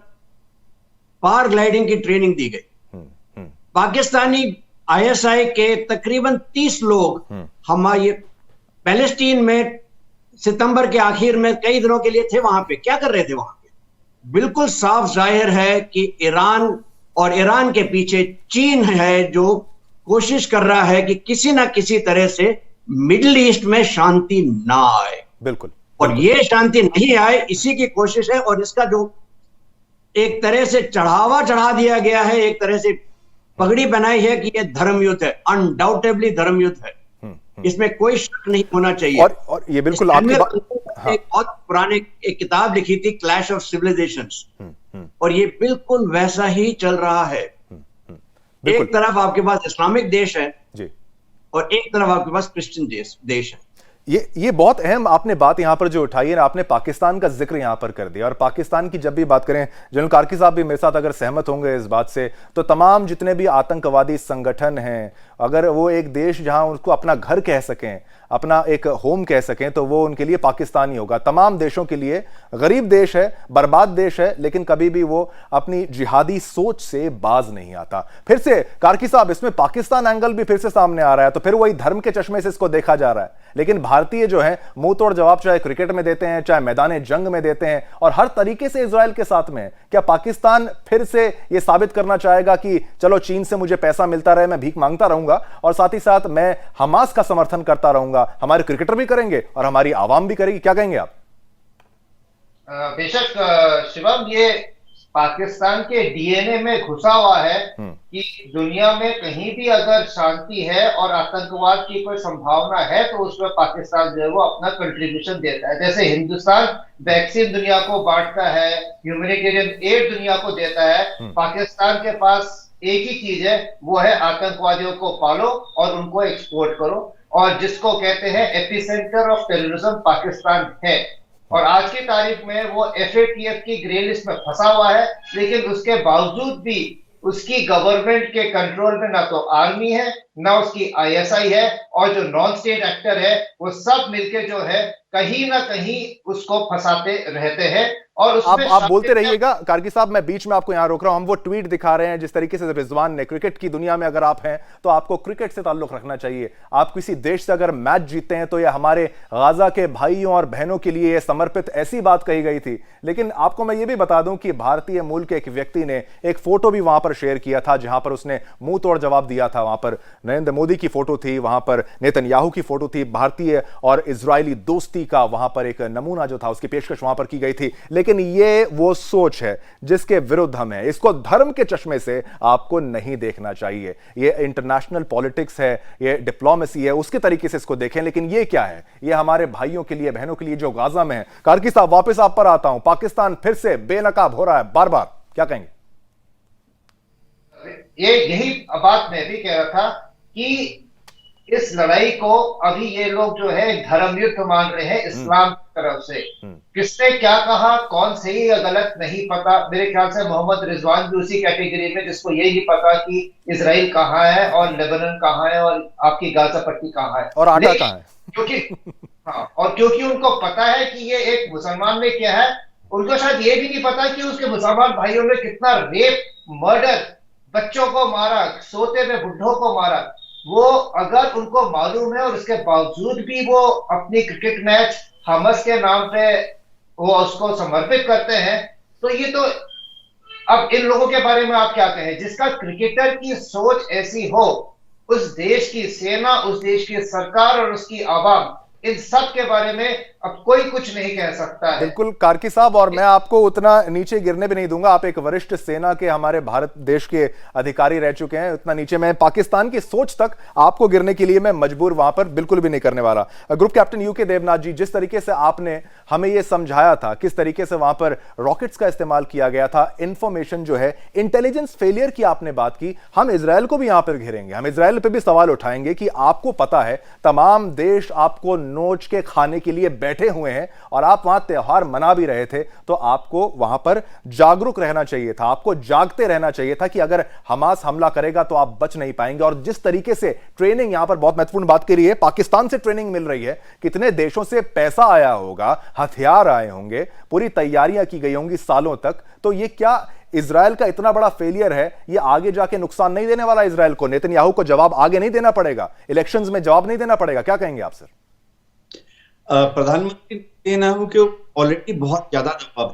पैराग्लाइडिंग की ट्रेनिंग दी गई। पाकिस्तानी ISI के तकरीबन 30 लोग हमारे पैलेस्टीन में सितंबर के आखिर में कई दिनों के लिए थे। वहां पे क्या कर रहे थे? वहां पे बिल्कुल साफ जाहिर है कि ईरान और ईरान के पीछे चीन है, जो कोशिश कर रहा है कि किसी ना किसी तरह से मिडिल ईस्ट में शांति ना आए। बिल्कुल। और ये शांति नहीं आए, इसी की कोशिश है। और इसका जो एक तरह से चढ़ा दिया गया है, एक तरह से पगड़ी बनाई है कि ये धर्म युद्ध है, अनडाउटेबली धर्म युद्ध है, इसमें कोई शक नहीं होना चाहिए। और ये बिल्कुल आपकी एक बहुत पुराने एक किताब लिखी थी, क्लैश ऑफ सिविलाइजेशंस, और ये बिल्कुल वैसा ही चल रहा है। एक तरफ आपके पास इस्लामिक देश है जी, और एक तरफ आपके पास क्रिश्चियन देश है। ये बहुत अहम आपने बात यहां पर जो उठाई है, आपने पाकिस्तान का जिक्र यहां पर कर दिया। और पाकिस्तान की जब भी बात करें, जनरल कार्की साहब भी मेरे साथ अगर सहमत होंगे इस बात से, तो तमाम जितने भी आतंकवादी संगठन हैं, अगर वो एक देश जहां उसको अपना घर कह सकें, अपना एक होम कह सकें, तो वो उनके लिए पाकिस्तान ही होगा। तमाम देशों के लिए गरीब देश है, बर्बाद देश है, लेकिन कभी भी वो अपनी जिहादी सोच से बाज नहीं आता। फिर से कार्की साहब, इसमें पाकिस्तान एंगल भी फिर से सामने आ रहा है, तो फिर वही धर्म के चश्मे से इसको देखा जा रहा है। लेकिन भारतीय जो है मुंह तोड़ जवाब चाहे क्रिकेट में देते हैं, चाहे मैदान जंग में देते हैं, और हर तरीके से इजराइल के साथ में। क्या पाकिस्तान फिर से यह साबित करना चाहेगा कि चलो चीन से मुझे पैसा मिलता रहे, मैं भीख मांगता रहूंगा और साथ ही साथ मैं हमास का समर्थन करता रहूंगा, हमारे क्रिकेटर भी करेंगे और हमारी आवाम भी करेगी? क्या कहेंगे आप? बेशक शिवम, ये पाकिस्तान के DNA में घुसा हुआ है कि दुनिया में कहीं भी अगर शांति है और आतंकवाद की कोई संभावना है तो उसमें पाकिस्तान जो है वो अपना कंट्रीब्यूशन देता है। जैसे हिंदुस्तान वैक्सीन दुनिया को बांटता है, ह्यूमैनिटेरियन एड दुनिया को देता है, पाकिस्तान के पास एक ही चीज है, वो है आतंकवादियों को पालो और उनको एक्सपोर्ट करो। और जिसको कहते हैं एपिसेंटर ऑफ टेररिज्म पाकिस्तान है। और आज की तारीख में वो FATF की ग्रे लिस्ट में फंसा हुआ है, लेकिन उसके बावजूद भी उसकी गवर्नमेंट के कंट्रोल में ना तो आर्मी है, ना उसकी ISI है, और जो नॉन स्टेट एक्टर है वो सब मिलके जो है कहीं ना कहीं उसको फंसाते रहते हैं। और उसमें आप बोलते रहिएगा कार्की साहब, मैं बीच में आपको यहां रोक रहा हूं। हम वो ट्वीट दिखा रहे हैं जिस तरीके से रिजवान ने, क्रिकेट की दुनिया में अगर आप हैं तो आपको क्रिकेट से ताल्लुक रखना चाहिए। आप किसी देश से अगर मैच जीतते हैं तो यह हमारे गाजा के भाइयों और बहनों के लिए समर्पित, ऐसी बात कही गई थी। लेकिन आपको मैं ये भी बता दूं कि भारतीय मूल के एक व्यक्ति ने एक फोटो भी वहां पर शेयर किया था, जहां पर उसने मुंह तोड़ जवाब दिया था। वहां पर नरेंद्र मोदी की फोटो थी, वहां पर नेतन्याहू की फोटो थी, भारतीय और इजरायली दोस्ती का वहां पर एक नमूना जो था उसकी पेशकश वहां पर की गई थी। लेकिन ये वो सोच है जिसके विरुद्ध हम हैं। इसको धर्म के चश्मे से आपको नहीं देखना चाहिए। ये इंटरनेशनल पॉलिटिक्स है, ये डिप्लोमेसी है, उसके तरीके से इसको देखें। लेकिन ये क्या है? ये हमारे भाइयों के लिए, बहनों के लिए जो गाजा में है। कार्की साहब, वापस आप पर आता हूं। पाकिस्तान फिर से बेनकाब हो रहा है बार बार, क्या कहेंगे? यही बात मैं भी कह रहा था कि इस लड़ाई को अभी ये लोग जो है धर्म युद्ध मान रहे हैं इस्लाम की तरफ से। किसने क्या कहा, कौन सही या गलत नहीं पता। मेरे ख्याल से मोहम्मद रिजवान भी उसी कैटेगरी में, जिसको ये नहीं पता कि इजराइल कहाँ है और लेबनान कहाँ है और आपकी गाजा पट्टी कहाँ है और आटा कहाँ है, क्योंकि हाँ, और क्योंकि उनको पता है कि ये एक मुसलमान ने किया है, उनको शायद ये भी नहीं पता कि उसके मुसलमान भाइयों ने कितना रेप, मर्डर, बच्चों को मारा, सोते में बुढ़ों को मारा। वो अगर उनको मालूम है और उसके बावजूद भी वो अपनी क्रिकेट मैच हमस के नाम पे वो उसको समर्पित करते हैं, तो ये तो अब इन लोगों के बारे में आप क्या कहें? जिसका क्रिकेटर की सोच ऐसी हो, उस देश की सेना, उस देश की सरकार और उसकी आवाम, इन सब के बारे में अब कोई कुछ नहीं कह सकता है। बिल्कुल कार्की साहब, और मैं आपको उतना नीचे गिरने भी नहीं दूंगा। आप एक वरिष्ठ सेना के हमारे भारत देश के अधिकारी रह चुके हैं, उतना नीचे मैं पाकिस्तान की सोच तक आपको गिरने के लिए मैं मजबूर वहां पर बिल्कुल भी नहीं करने वाला। ग्रुप कैप्टन यूके देवनाथ जी, जिस तरीके से आपने हमें यह समझाया था, किस तरीके से वहां पर रॉकेट्स का इस्तेमाल किया गया था, इंफॉर्मेशन जो है, इंटेलिजेंस फेलियर की आपने बात की, हम इजरायल को भी यहां पर घेरेंगे, हम इजरायल पर भी सवाल उठाएंगे कि आपको पता है तमाम देश आपको नोच के खाने के लिए बैठे हुए हैं और आप वहां त्योहार मना भी रहे थे, तो आपको वहां पर जागरूक रहना चाहिए था, आपको जागते रहना चाहिए था कि अगर हमास हमला करेगा तो आप बच नहीं पाएंगे। और जिस तरीके से ट्रेनिंग, यहां पर बहुत महत्वपूर्ण बात करी है, पाकिस्तान से ट्रेनिंग मिल रही है, कितने देशों से पैसा आया होगा, हथियार आए होंगे, पूरी तैयारियां की गई होंगी सालों तक, तो ये क्या इजराइल का इतना बड़ा फेलियर है? ये आगे जाके नुकसान नहीं देने वाला इजराइल को? नेतन्याहू को जवाब आगे नहीं देना पड़ेगा, इलेक्शंस में जवाब नहीं देना पड़ेगा? क्या कहेंगे आप सर? प्रधानमंत्री नेतन्याहू के ऑलरेडी बहुत ज्यादा दबाव,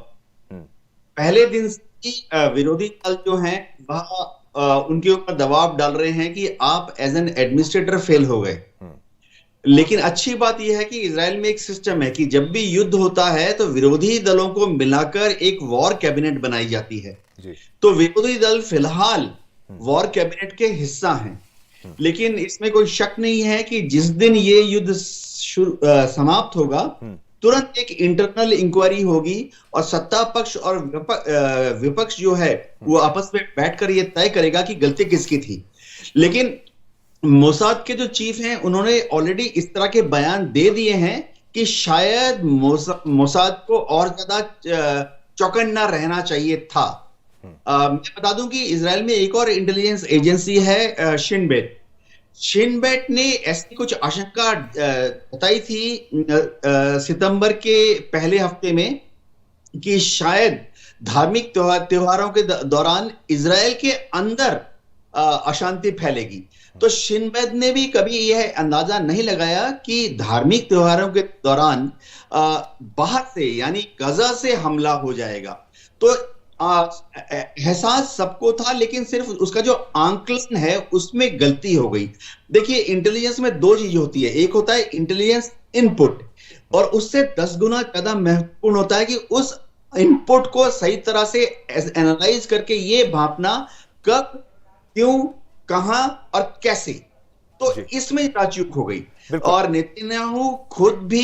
पहले दिन से विरोधी दल जो हैं वह उनके ऊपर दबाव डाल रहे हैं कि आप एज एन एडमिनिस्ट्रेटर फेल हो गए। लेकिन अच्छी बात यह है कि इजराइल में एक सिस्टम है कि जब भी युद्ध होता है तो विरोधी दलों को मिलाकर एक वॉर कैबिनेट बनाई जाती है जी। तो विरोधी दल फिलहाल वॉर कैबिनेट के हिस्सा हैं, लेकिन इसमें कोई शक नहीं है कि जिस दिन ये युद्ध समाप्त होगा तुरंत एक इंटरनल इंक्वायरी होगी और सत्ता पक्ष और विपक्ष जो है वो आपस में बैठकर ये तय करेगा कि गलती किसकी थी। लेकिन मोसाद के जो चीफ हैं उन्होंने ऑलरेडी इस तरह के बयान दे दिए हैं कि शायद मोसाद को और ज्यादा चौकन्ना रहना चाहिए था। मैं बता दूं कि इजराइल में एक और इंटेलिजेंस एजेंसी है शिन बेट। शिन बेट ने ऐसी कुछ आशंका बताई थी सितंबर के पहले हफ्ते में कि शायद धार्मिक त्योहारों के दौरान इजराइल के अंदर अशांति फैलेगी। तो शिन बेट ने भी कभी यह अंदाजा नहीं लगाया कि धार्मिक त्योहारों के दौरान बाहर से यानी गजा से हमला हो जाएगा। तो एहसास सबको था, लेकिन सिर्फ उसका जो आंकलन है उसमें गलती हो गई। देखिए इंटेलिजेंस में दो चीज होती है, एक होता है इंटेलिजेंस इनपुट और उससे 10 गुना ज्यादा महत्वपूर्ण होता है कि उस इनपुट को सही तरह से एनालाइज करके ये भांपना कब, क्यों, कहां और कैसे। तो इसमें चूक हो गई। और नेतन्याहू खुद भी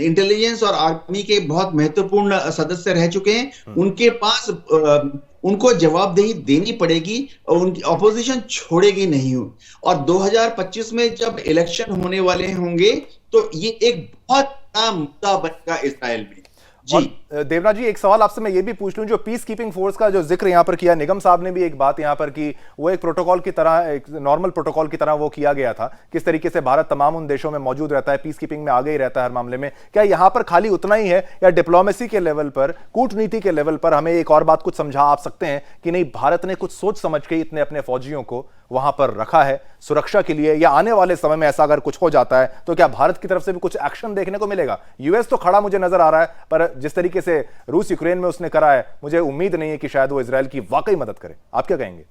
इंटेलिजेंस और आर्मी के बहुत महत्वपूर्ण सदस्य रह चुके हैं। उनके पास उनको जवाबदेही देनी पड़ेगी और उनकी ऑपोजिशन छोड़ेगी नहीं। और 2025 में जब इलेक्शन होने वाले होंगे तो ये एक बहुत बड़ा मुद्दा बनेगा इजराइल में। और देवनाथ जी, एक सवाल आपसे मैं ये भी पूछ लूं, जो पीस कीपिंग फोर्स का जो जिक्र यहां पर किया, निगम साहब ने भी एक बात यहां पर की, वो एक प्रोटोकॉल की तरह, एक नॉर्मल प्रोटोकॉल की तरह वो किया गया था, किस तरीके से भारत तमाम उन देशों में मौजूद रहता है, पीस कीपिंग में आगे ही रहता है हर मामले में। क्या यहां पर खाली उतना ही है या डिप्लोमेसी के लेवल पर, कूटनीति के लेवल पर हमें एक और बात कुछ समझा आप सकते हैं कि नहीं, भारत ने कुछ सोच समझ के इतने अपने फौजियों को वहां पर रखा है सुरक्षा के लिए, या आने वाले समय में ऐसा अगर कुछ हो जाता है तो क्या भारत की तरफ से भी कुछ एक्शन देखने को मिलेगा? यूएस तो खड़ा मुझे नजर आ रहा है, पर जिस तरीके से रूस यूक्रेन में उसने करा है, मुझे उम्मीद नहीं है कि शायद वो इजराइल की वाकई मदद करे। आप क्या कहेंगे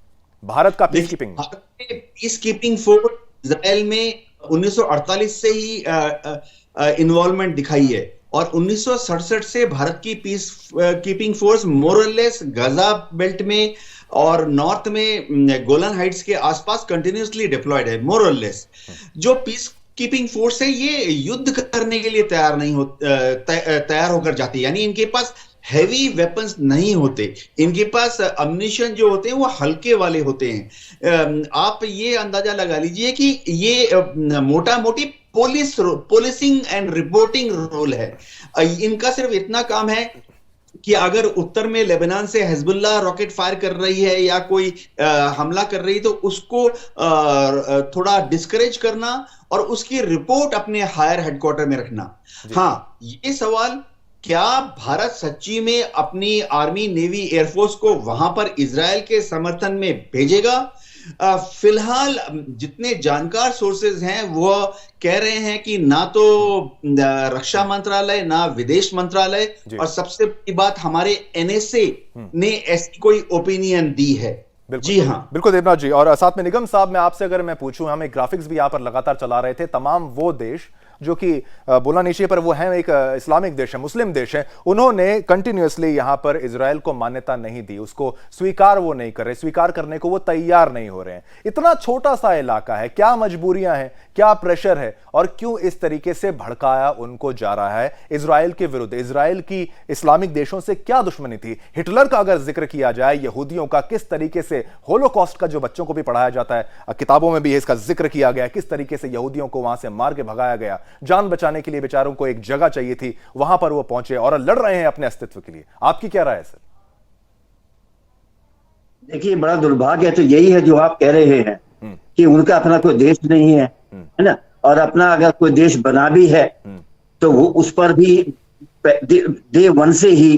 भारत का peace keeping? Peace keeping force Israel में 1948 से ही इन्वॉल्वमेंट दिखाई है और 1967 से भारत की पीस कीपिंग फोर्स मोरलेस गजा बेल्ट में और नॉर्थ में गोलन हाइट्स के आसपास कंटिन्यूअसली डिप्लॉयड है। मोरलेस जो पीस कीपिंग फोर्स है ये युद्ध करने के लिए तैयार होकर जाती है, यानी इनके पास हैवी वेपन्स नहीं होते, इनके पास अम्युनिशन जो होते हैं वो हल्के वाले होते हैं। आप ये अंदाजा लगा लीजिए कि ये मोटा मोटी पुलिसिंग एंड रिपोर्टिंग रोल है। इनका सिर्फ इतना काम है कि अगर उत्तर में लेबनान से हिजबुल्लाह रॉकेट फायर कर रही है या कोई हमला कर रही है तो उसको थोड़ा डिस्करेज करना और उसकी रिपोर्ट अपने हायर हेडक्वार्टर में रखना। हाँ, ये सवाल, क्या भारत सच्ची में अपनी आर्मी, नेवी, एयरफोर्स को वहां पर इजराइल के समर्थन में भेजेगा? फिलहाल जितने जानकार सोर्सेज हैं वो कह रहे हैं कि ना तो रक्षा मंत्रालय, ना विदेश मंत्रालय, और सबसे बड़ी बात हमारे एनएसए ने ऐसी कोई ओपिनियन दी है। जी हाँ, बिल्कुल देवनाथ जी। और साथ में निगम साहब, मैं आपसे अगर मैं पूछूं, हम एक ग्राफिक्स भी यहां पर लगातार चला रहे थे, तमाम वो देश जो कि बोला नहीं चाहिए पर वो है एक इस्लामिक देश है, मुस्लिम देश है, उन्होंने कंटिन्यूअसली यहां पर इजराइल को मान्यता नहीं दी, उसको स्वीकार वो नहीं कर रहे, स्वीकार करने को वो तैयार नहीं हो रहे हैं। इतना छोटा सा इलाका है, क्या मजबूरियां हैं, क्या प्रेशर है, और क्यों इस तरीके से भड़काया उनको जा रहा है इजराइल के विरुद्ध? इजराइल की इस्लामिक देशों से क्या दुश्मनी थी? हिटलर का अगर जिक्र किया जाए, यहूदियों का, किस तरीके से होलोकॉस्ट का जो बच्चों को भी पढ़ाया जाता है, किताबों में भी इसका जिक्र किया गया, किस तरीके से यहूदियों को वहां से मार के भगाया गया, जान बचाने के लिए बेचारों को एक जगह चाहिए थी, वहां पर वो पहुंचे और लड़ रहे हैं अपने अस्तित्व के लिए। आपकी क्या राय है सर? देखिए, बड़ा दुर्भाग्य तो यही है जो आप कह रहे हैं कि उनका अपना कोई देश नहीं है, है ना, और अपना अगर कोई देश बना भी है तो वो उस पर भी डे वन से ही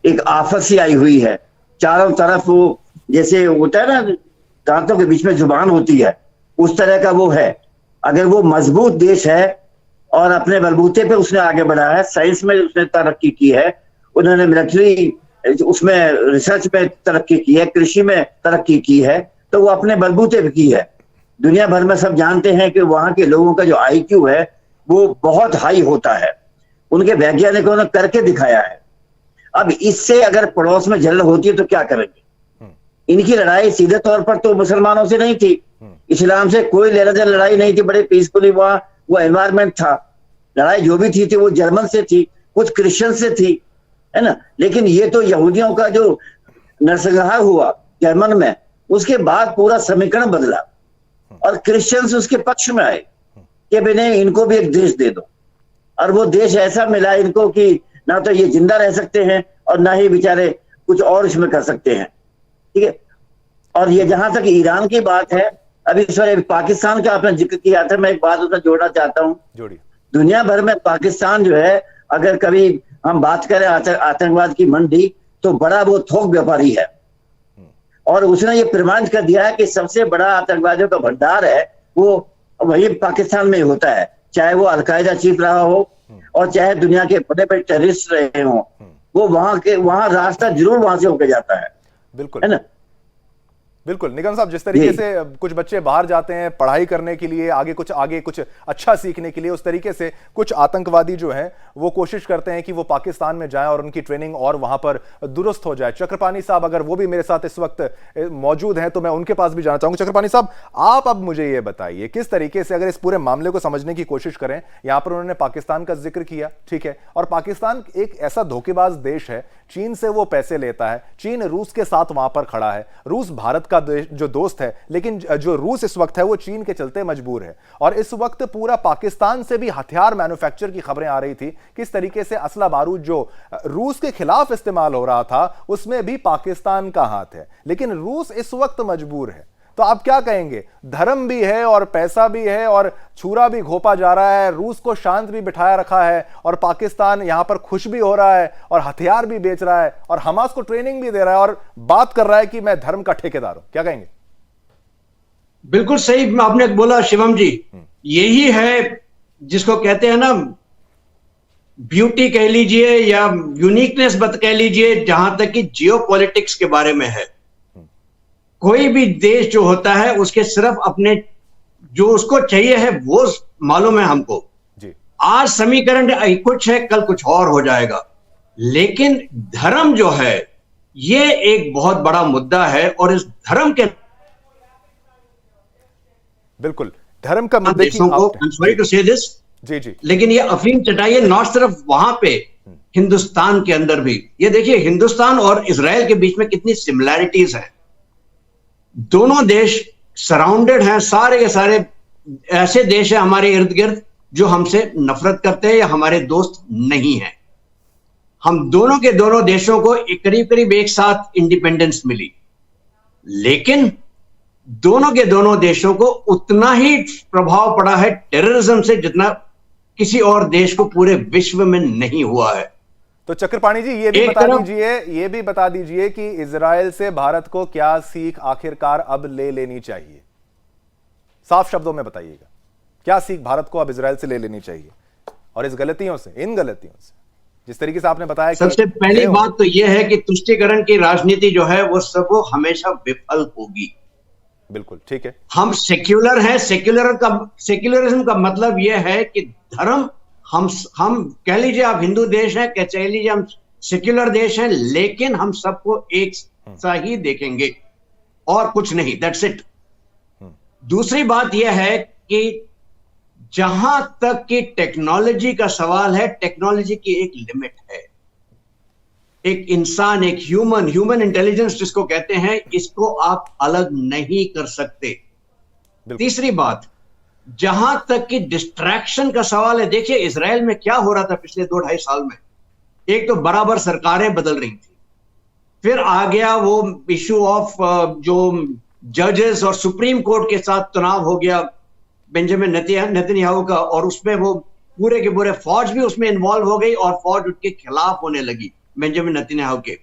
एक आफत सी आई हुई है। चारों तरफ वो जैसे होता है ना, दांतों के बीच में जुबान होती है, उस तरह का वो है। अगर वो मजबूत देश है और अपने बलबूते पे उसने आगे बढ़ा है, साइंस में उसने तरक्की की है, उन्होंने मिलिट्री उसमें रिसर्च में तरक्की की है, कृषि में तरक्की की है, तो वो अपने बलबूते पे की है। दुनिया भर में सब जानते हैं कि वहां के लोगों का जो आईक्यू है वो बहुत हाई होता है, उनके वैज्ञानिकों ने करके दिखाया है। अब इससे अगर पड़ोस में जंग होती है तो क्या करेंगे? इनकी लड़ाई सीधे तौर पर तो मुसलमानों से नहीं थी, इस्लाम से कोई लेना देना लड़ाई नहीं थी, बड़े पीसफुली वहां वो एनवायरमेंट था। लड़ाई जो भी थी वो जर्मन से थी, कुछ क्रिश्चियन से थी, है ना। लेकिन ये तो यहूदियों का जो नरसंहार हुआ जर्मन में, उसके बाद पूरा समीकरण बदला और क्रिश्चियंस उसके पक्ष में आए कि भाई नहीं, इनको भी एक देश दे दो। और वो देश ऐसा मिला इनको कि ना तो ये जिंदा रह सकते हैं और ना ही बेचारे कुछ और इसमें कर सकते हैं, ठीक है। और ये जहां तक ईरान की बात है, अभी सर पाकिस्तान का आपने जिक्र किया था, मैं एक बात उसमें जोड़ना चाहता हूँ। दुनिया भर में पाकिस्तान जो है, अगर कभी हम बात करें आतंकवाद की मंडी, तो बड़ा वो थोक व्यापारी है और उसने ये प्रमाणित कर दिया है कि सबसे बड़ा आतंकवादियों का भंडार है वो वही पाकिस्तान में होता है, चाहे वो अलकायदा चीफ रहा हो और चाहे दुनिया के बड़े बड़े टेररिस्ट रहे हों, वो वहां रास्ता जरूर वहां से होकर जाता है। बिल्कुल, है ना। बिल्कुल निगम साहब, जिस तरीके से कुछ बच्चे बाहर जाते हैं पढ़ाई करने के लिए, आगे कुछ अच्छा सीखने के लिए, उस तरीके से कुछ आतंकवादी जो हैं वो कोशिश करते हैं कि वो पाकिस्तान में जाएं और उनकी ट्रेनिंग और वहां पर दुरुस्त हो जाए। चक्रपाणी साहब अगर वो भी मेरे साथ इस वक्त मौजूद हैं तो मैं उनके पास भी जाना चाहूंगा। चक्रपाणी साहब, आप अब मुझे ये बताइए, किस तरीके से अगर इस पूरे मामले को समझने की कोशिश करें, यहां पर उन्होंने पाकिस्तान का जिक्र किया, ठीक है, और पाकिस्तान एक ऐसा धोखेबाज देश है, चीन से वो पैसे लेता है, चीन रूस के साथ वहां पर खड़ा है, रूस भारत का जो दोस्त है, लेकिन जो रूस इस वक्त है वो चीन के चलते मजबूर है। और इस वक्त पूरा पाकिस्तान से भी हथियार मैन्युफैक्चर की खबरें आ रही थी, किस तरीके से असला बारूद जो रूस के खिलाफ इस्तेमाल हो रहा था उसमें भी पाकिस्तान का हाथ है, लेकिन रूस इस वक्त मजबूर है। तो आप क्या कहेंगे? धर्म भी है और पैसा भी है और छुरा भी घोपा जा रहा है, रूस को शांत भी बिठाया रखा है और पाकिस्तान यहां पर खुश भी हो रहा है और हथियार भी बेच रहा है और हमास को ट्रेनिंग भी दे रहा है और बात कर रहा है कि मैं धर्म का ठेकेदार हूं। क्या कहेंगे? बिल्कुल सही आपने बोला शिवम जी, यही है जिसको कहते हैं ना ब्यूटी कह लीजिए या यूनिकनेस कह लीजिए, जहां तक कि जियोपॉलिटिक्स के बारे में है। कोई भी देश जो होता है उसके सिर्फ अपने जो उसको चाहिए है वो मालूम है हमको जी। आज समीकरण कुछ है, कल कुछ और हो जाएगा, लेकिन धर्म जो है ये एक बहुत बड़ा मुद्दा है और इस धर्म के बिल्कुल धर्म का मुद्दे की सॉरी टू से दिस जी, लेकिन ये अफीम चटाइए नॉट सिर्फ वहां पे हिंदुस्तान के अंदर भी। ये देखिए हिंदुस्तान और इजराइल के बीच में कितनी सिमिलैरिटीज हैं। दोनों देश सराउंडेड हैं, सारे के सारे ऐसे देश हैं हमारे इर्द गिर्द जो हमसे नफरत करते हैं या हमारे दोस्त नहीं हैं। हम दोनों के दोनों देशों को करीब करीब एक साथ इंडिपेंडेंस मिली, लेकिन दोनों के दोनों देशों को उतना ही प्रभाव पड़ा है टेररिज्म से जितना किसी और देश को पूरे विश्व में नहीं हुआ है। तो चक्रपाणी जी ये भी बता दीजिए कि इजराइल से भारत को क्या सीख आखिरकार अब ले लेनी चाहिए? साफ शब्दों में बताइएगा, क्या सीख भारत को अब इजराइल से ले लेनी चाहिए और इन गलतियों से जिस तरीके से आपने बताया? सबसे पहली बात तो यह है कि तुष्टीकरण की राजनीति जो है वो हमेशा विफल होगी। बिल्कुल ठीक है। हम सेक्युलर हैं, सेक्युलरिज्म का मतलब यह है कि धर्म, हम कह लीजिए आप हिंदू देश हैं, कह लीजिए हम सेक्युलर देश हैं, लेकिन हम सबको एक सा ही देखेंगे और कुछ नहीं, दैट्स इट। दूसरी बात यह है कि जहां तक कि टेक्नोलॉजी का सवाल है, टेक्नोलॉजी की एक लिमिट है। एक इंसान, एक ह्यूमन इंटेलिजेंस जिसको कहते हैं, इसको आप अलग नहीं कर सकते। तीसरी बात, जहां तक कि डिस्ट्रैक्शन का सवाल है, देखिए इजराइल में क्या हो रहा था पिछले 2-2.5 साल में। एक तो बराबर सरकारें बदल रही थी, फिर आ गया वो इशू ऑफ जो जजेस और सुप्रीम कोर्ट के साथ तनाव हो गया बेंजामिन नेतन्याहू का, और उसमें वो पूरे के पूरे फौज भी उसमें इन्वॉल्व हो गई और फौज उनके खिलाफ होने लगी बेंजामिन नेतन्याहू के।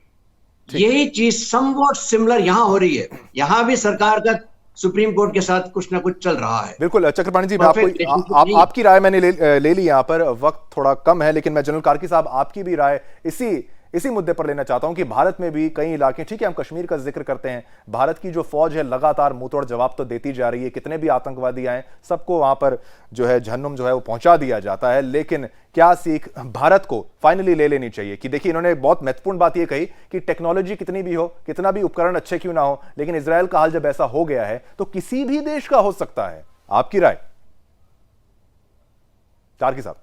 यही चीज समवॉट सिमिलर यहां हो रही है। यहां भी सरकार का सुप्रीम कोर्ट के साथ कुछ ना कुछ चल रहा है। बिल्कुल चक्रपाणी जी, मैं आपकी राय मैंने ले ली। यहाँ पर वक्त थोड़ा कम है, लेकिन मैं जनरल कार्की साहब आपकी भी राय इसी मुद्दे पर लेना चाहता हूं कि भारत में भी कई इलाके, ठीक है हम कश्मीर का जिक्र करते हैं, भारत की जो फौज है लगातार मुंहतोड़ जवाब तो देती जा रही है, कितने भी आतंकवादी आए सबको वहां पर जो है जहन्नुम जो है वो पहुंचा दिया जाता है। लेकिन क्या सीख भारत को फाइनली ले लेनी चाहिए? कि देखिए इन्होंने बहुत महत्वपूर्ण बात ये कही कि टेक्नोलॉजी कितनी भी हो, कितना भी उपकरण अच्छे क्यों ना हो, लेकिन इजराइल का हाल जब ऐसा हो गया है तो किसी भी देश का हो सकता है। आपकी राय कार्की साहब?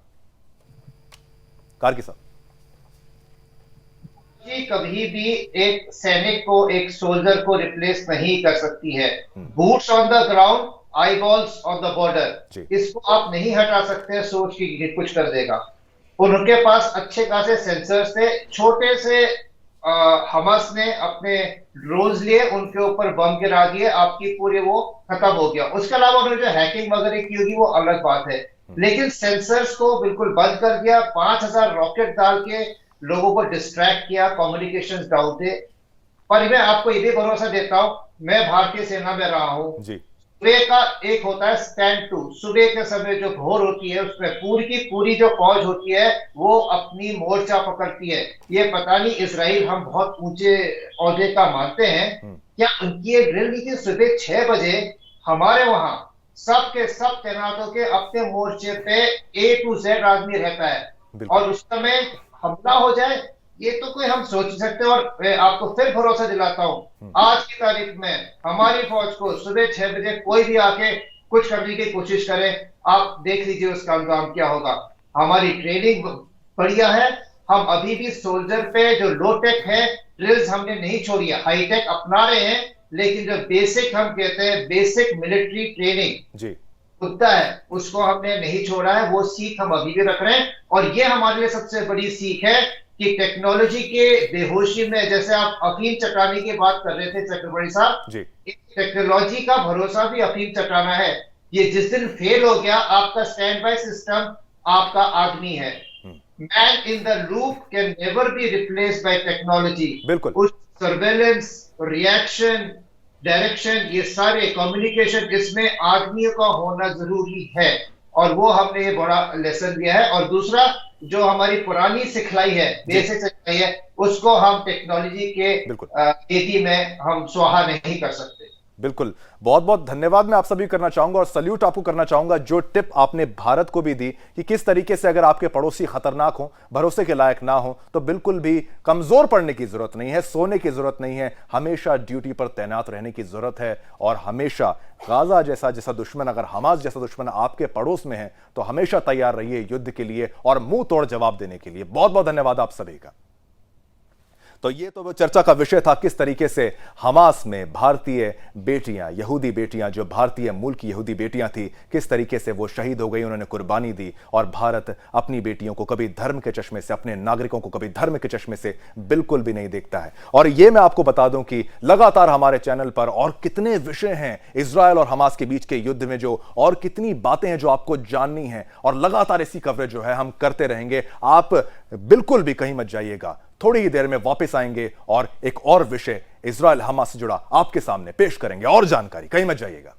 जी, कभी भी एक सैनिक को, एक सोल्जर को रिप्लेस नहीं कर सकती है। Boots on the ground, I balls on the border, इसको आप नहीं हटा सकते सोच की कुछ कर देगा। उनके पास अच्छे खासे सेंसर्स थे, छोटे से हमास ने अपने ड्रोन्स लिए, उनके ऊपर बम गिरा दिए, आपकी पूरे वो खत्म हो गया। उसके अलावा उन्होंने जो हैकिंग वगैरह की होगी वो अलग बात है, लेकिन सेंसर्स को बिल्कुल बंद कर दिया। 5000 रॉकेट डाल के लोगों को डिस्ट्रैक्ट किया, कम्युनिकेशंस डाउन थे। पर मैं आपको ये भी भरोसा देता हूं, मैं भारतीय सेना में रहा हूं, सुबह का एक होता है स्टैंड टू, सुबह के समय जो भोर होती है उसमें पूरी की पूरी जो फौज होती है वो अपनी मोर्चा पकड़ती है। ये पता नहीं इजराइल हम बहुत ऊंचे औहदे का मानते हैं, क्या उनकी ये ड्रिल नहीं थी? सुबह 6 बजे हमारे वहां सब के सब तैनात होकर अपने मोर्चे पे A to Z आदमी रहता है, और उस समय हमला हो जाए ये तो कोई हम सोच सकते हैं। और आपको फिर भरोसा दिलाता हूं, आज की तारीख में हमारी फौज को सुबह 6 बजे कोई भी आके कुछ करने की कोशिश करे, आप देख लीजिए उसका अंजाम क्या होगा। हमारी ट्रेनिंग बढ़िया है, हम अभी भी सोल्जर पे जो लो टेक है ड्रिल्स हमने नहीं छोड़ी है, हाई टेक अपना रहे हैं, लेकिन जो बेसिक हम कहते हैं बेसिक मिलिट्री ट्रेनिंग होता है उसको हमने नहीं छोड़ा है, वो सीख हम अभी भी रख रहे हैं। और ये हमारे लिए सबसे बड़ी सीख है कि टेक्नोलॉजी के बेहोशी में, जैसे आप अफीम चटाने की बात कर रहे थे चक्रवर्ती साहब, टेक्नोलॉजी का भरोसा भी अफीम चटाना है। ये जिस दिन फेल हो गया, आपका स्टैंड बाय सिस्टम आपका आदमी है। Man in the loop can never be replaced by technology. बिल्कुल, उस सर्वेलेंस, रिएक्शन, डायरेक्शन, ये सारे कम्युनिकेशन, इसमें आदमियों का होना जरूरी है, और वो हमने ये बड़ा लेसन दिया है। और दूसरा जो हमारी पुरानी सिखलाई है, बेसिक सिखलाई है, उसको हम टेक्नोलॉजी के नीति में हम स्वाहा नहीं कर सकते। बिल्कुल, बहुत बहुत धन्यवाद मैं आप सभी करना चाहूंगा और सल्यूट आपको करना चाहूंगा जो टिप आपने भारत को भी दी कि किस तरीके से अगर आपके पड़ोसी खतरनाक हो, भरोसे के लायक ना हो, तो बिल्कुल भी कमजोर पड़ने की जरूरत नहीं है, सोने की जरूरत नहीं है, हमेशा ड्यूटी पर तैनात रहने की जरूरत है। और हमेशा गाजा जैसा दुश्मन, अगर हमास जैसा दुश्मन आपके पड़ोस में है तो हमेशा तैयार रहिए युद्ध के लिए और मुंह तोड़ जवाब देने के लिए। बहुत बहुत धन्यवाद आप सभी का। तो ये तो वो चर्चा का विषय था, किस तरीके से हमास में भारतीय बेटियां, यहूदी बेटियां, जो भारतीय मूल की यहूदी बेटियां थी, किस तरीके से वो शहीद हो गई, उन्होंने कुर्बानी दी। और भारत अपनी बेटियों को कभी धर्म के चश्मे से, अपने नागरिकों को कभी धर्म के चश्मे से बिल्कुल भी नहीं देखता है। और ये मैं आपको बता दूं कि लगातार हमारे चैनल पर और कितने विषय हैं इजरायल और हमास के बीच के युद्ध में, जो और कितनी बातें हैं जो आपको जाननी है, और लगातार इसी कवरेज जो है हम करते रहेंगे। आप बिल्कुल भी कहीं मत जाइएगा, थोड़ी ही देर में वापस आएंगे और एक और विषय इजरायल हमास से जुड़ा आपके सामने पेश करेंगे और जानकारी, कहीं मत जाइएगा।